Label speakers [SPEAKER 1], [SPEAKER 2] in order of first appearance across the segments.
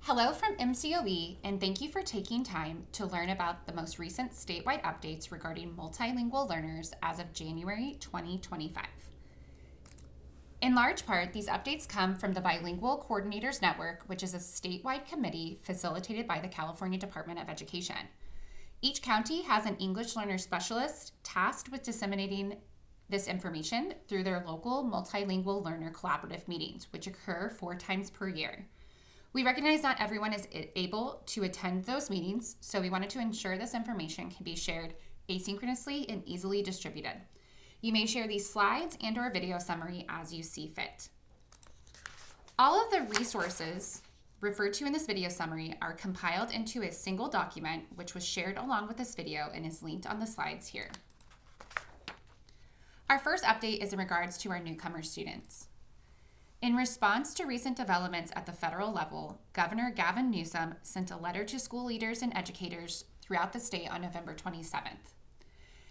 [SPEAKER 1] Hello from MCOE, and thank you for taking time to learn about the most recent statewide updates regarding multilingual learners as of January 2025. In large part, these updates come from the Bilingual Coordinators Network, which is a statewide committee facilitated by the California Department of Education. Each county has an English learner specialist tasked with disseminating this information through their local multilingual learner collaborative meetings, which occur 4 times per year. We recognize not everyone is able to attend those meetings, so we wanted to ensure this information can be shared asynchronously and easily distributed. You may share these slides and/or video summary as you see fit. All of the resources referred to in this video summary are compiled into a single document, which was shared along with this video and is linked on the slides here. Our first update is in regards to our newcomer students. In response to recent developments at the federal level, Governor Gavin Newsom sent a letter to school leaders and educators throughout the state on November 27th.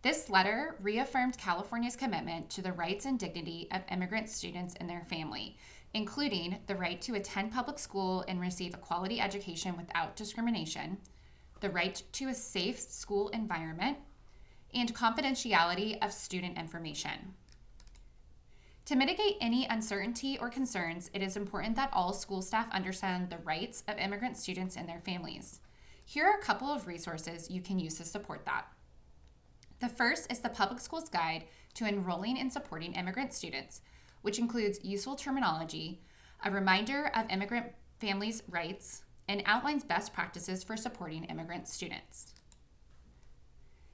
[SPEAKER 1] This letter reaffirmed California's commitment to the rights and dignity of immigrant students and their family, including the right to attend public school and receive a quality education without discrimination, the right to a safe school environment, and confidentiality of student information. To mitigate any uncertainty or concerns, it is important that all school staff understand the rights of immigrant students and their families. Here are a couple of resources you can use to support that. The first is the Public Schools Guide to Enrolling and Supporting Immigrant Students, which includes useful terminology, a reminder of immigrant families' rights, and outlines best practices for supporting immigrant students.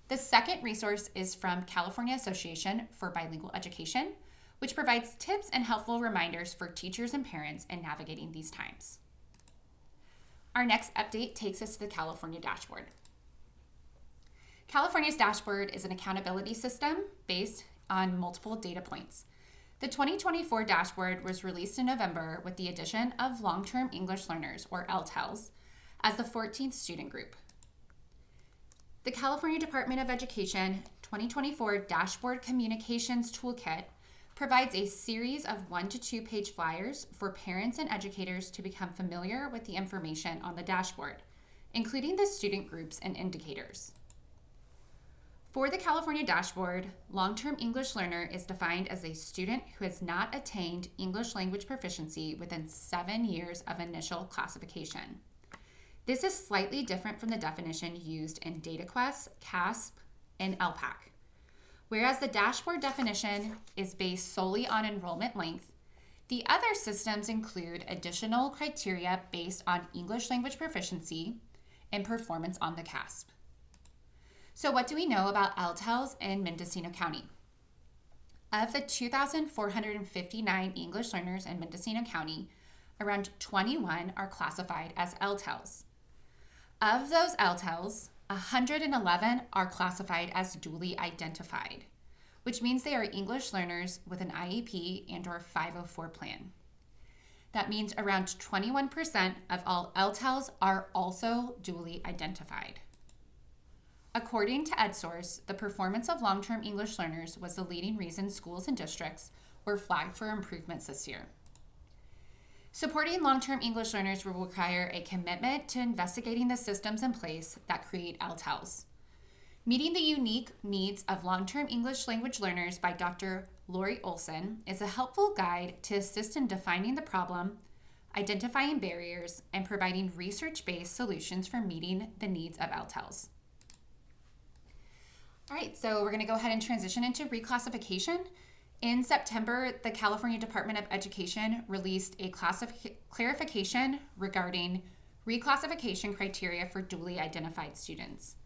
[SPEAKER 1] The second resource is from California Association for Bilingual Education, which provides tips and helpful reminders for teachers and parents in navigating these times. Our next update takes us to the California Dashboard. California's dashboard is an accountability system based on multiple data points. The 2024 dashboard was released in November with the addition of long-term English learners, or LTELs, as the 14th student group. The California Department of Education 2024 Dashboard Communications Toolkit provides a series of 1 to 2 page flyers for parents and educators to become familiar with the information on the dashboard, including the student groups and indicators. For the California dashboard, long-term English learner is defined as a student who has not attained English language proficiency within 7 years of initial classification. This is slightly different from the definition used in DataQuest, CASP, and LPAC. Whereas the dashboard definition is based solely on enrollment length, the other systems include additional criteria based on English language proficiency and performance on the CASP. So what do we know about LTELs in Mendocino County? Of the 2,459 English learners in Mendocino County, around 21 are classified as LTELs. Of those LTELs, 111 are classified as duly identified, which means they are English learners with an IEP and/or 504 plan. That means around 21% of all LTELs are also duly identified. According to EdSource, the performance of long-term English learners was the leading reason schools and districts were flagged for improvements this year. Supporting long-term English learners will require a commitment to investigating the systems in place that create LTELs. Meeting the unique needs of long-term English language learners by Dr. Lori Olson is a helpful guide to assist in defining the problem, identifying barriers, and providing research-based solutions for meeting the needs of LTELs. All right, so we're going to go ahead and transition into reclassification. In September, the California Department of Education released a clarification regarding reclassification criteria for duly identified students.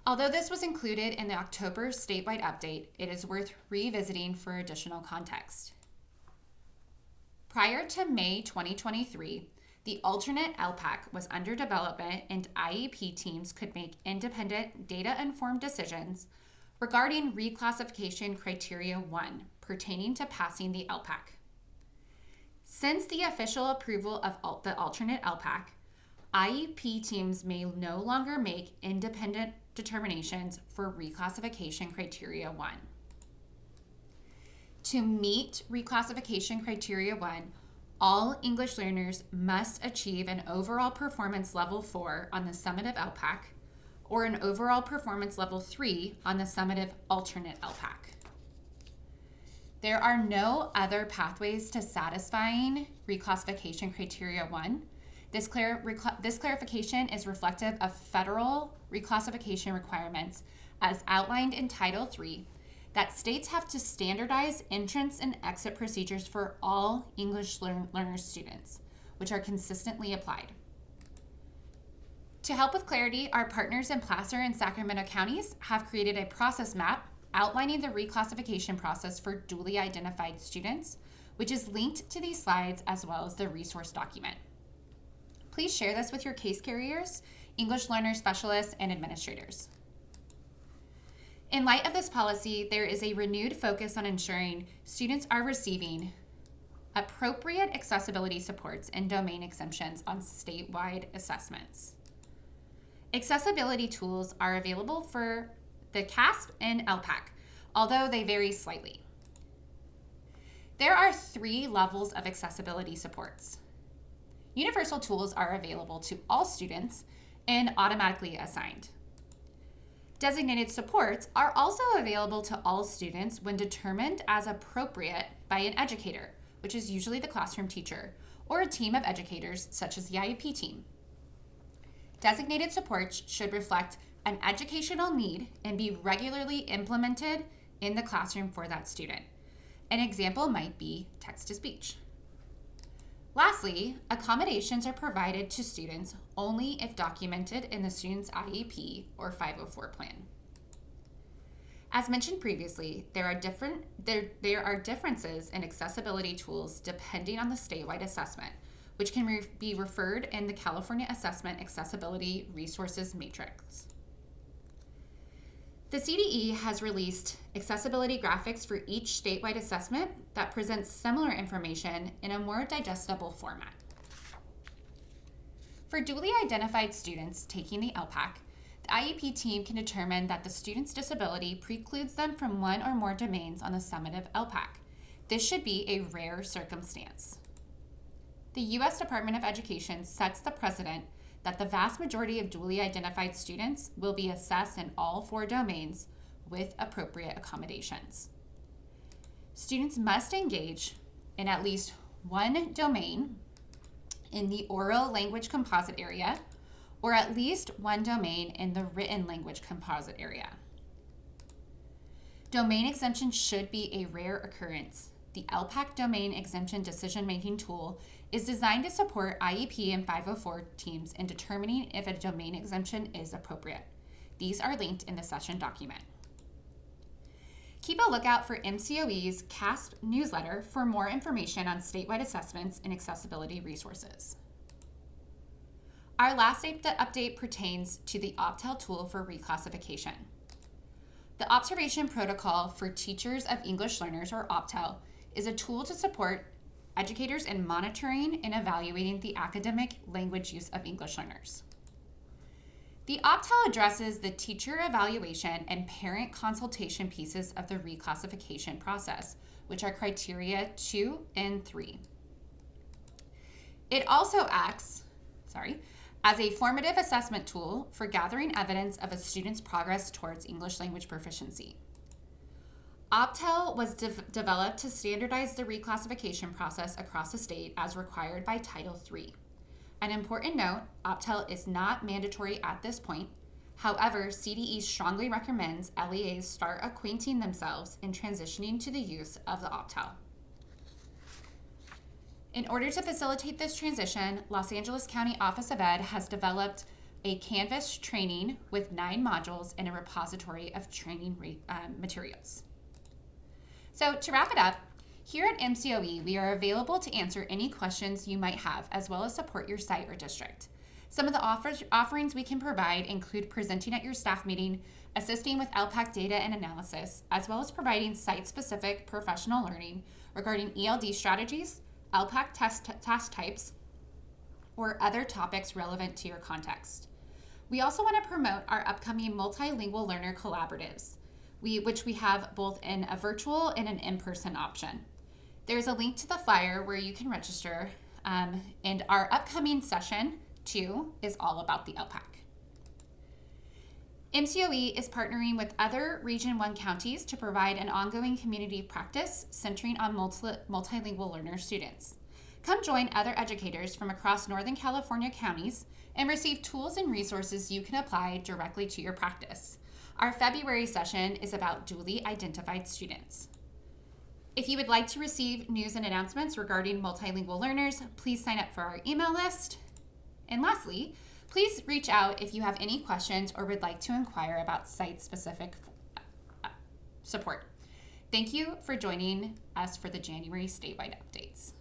[SPEAKER 1] Although this was included in the October statewide update, it is worth revisiting for additional context. Prior to May 2023, the alternate LPAC was under development and IEP teams could make independent, data-informed decisions regarding reclassification criteria 1 pertaining to passing the LPAC. Since the official approval of the alternate LPAC, IEP teams may no longer make independent determinations for reclassification criteria 1. To meet reclassification criteria 1, all English learners must achieve an overall performance level 4 on the summative LPAC or an overall performance level 3 on the summative alternate LPAC. There are no other pathways to satisfying reclassification criteria 1. This clarification is reflective of federal reclassification requirements as outlined in Title III that states have to standardize entrance and exit procedures for all English learner students, which are consistently applied. To help with clarity, our partners in Placer and Sacramento counties have created a process map outlining the reclassification process for duly identified students, which is linked to these slides as well as the resource document. Please share this with your case carriers, English learner specialists, and administrators. In light of this policy, there is a renewed focus on ensuring students are receiving appropriate accessibility supports and domain exemptions on statewide assessments. Accessibility tools are available for the CASP and LPAC, although they vary slightly. There are 3 levels of accessibility supports. Universal tools are available to all students and automatically assigned. Designated supports are also available to all students when determined as appropriate by an educator, which is usually the classroom teacher, or a team of educators such as the IEP team. Designated supports should reflect an educational need and be regularly implemented in the classroom for that student. An example might be text-to-speech. Lastly, accommodations are provided to students only if documented in the student's IEP or 504 plan. As mentioned previously, there are differences in accessibility tools depending on the statewide assessment, which can be referred in the California Assessment Accessibility Resources Matrix. The CDE has released accessibility graphics for each statewide assessment that presents similar information in a more digestible format. For duly identified students taking the LPAC, the IEP team can determine that the student's disability precludes them from one or more domains on the summative LPAC. This should be a rare circumstance. The U.S. Department of Education sets the precedent that the vast majority of duly identified students will be assessed in all 4 domains with appropriate accommodations. Students must engage in at least one domain in the oral language composite area or at least one domain in the written language composite area. Domain exemption should be a rare occurrence. The LPAC domain exemption decision-making tool is designed to support IEP and 504 teams in determining if a domain exemption is appropriate. These are linked in the session document. Keep a lookout for MCOE's CASP newsletter for more information on statewide assessments and accessibility resources. Our last update pertains to the OPTEL tool for reclassification. The Observation Protocol for Teachers of English Learners, or OPTEL, is a tool to support educators in monitoring and evaluating the academic language use of English learners. The OPTEL addresses the teacher evaluation and parent consultation pieces of the reclassification process, which are criteria 2 and 3. It also acts as a formative assessment tool for gathering evidence of a student's progress towards English language proficiency. OPTEL was developed to standardize the reclassification process across the state as required by Title III. An important note, OPTEL is not mandatory at this point. However, CDE strongly recommends LEAs start acquainting themselves in transitioning to the use of the OPTEL. In order to facilitate this transition, Los Angeles County Office of Ed has developed a Canvas training with 9 modules and a repository of training materials. So to wrap it up, here at MCOE, we are available to answer any questions you might have, as well as support your site or district. Some of the offerings we can provide include presenting at your staff meeting, assisting with LPAC data and analysis, as well as providing site-specific professional learning regarding ELD strategies, LPAC task types, or other topics relevant to your context. We also want to promote our upcoming Multilingual Learner Collaboratives, which we have both in a virtual and an in-person option. There's a link to the flyer where you can register, and our upcoming session 2 is all about the LPAC. MCOE is partnering with other Region 1 counties to provide an ongoing community practice centering on multilingual learner students. Come join other educators from across Northern California counties and receive tools and resources you can apply directly to your practice. Our February session is about dually identified students. If you would like to receive news and announcements regarding multilingual learners, please sign up for our email list. And lastly, please reach out if you have any questions or would like to inquire about site-specific support. Thank you for joining us for the January statewide updates.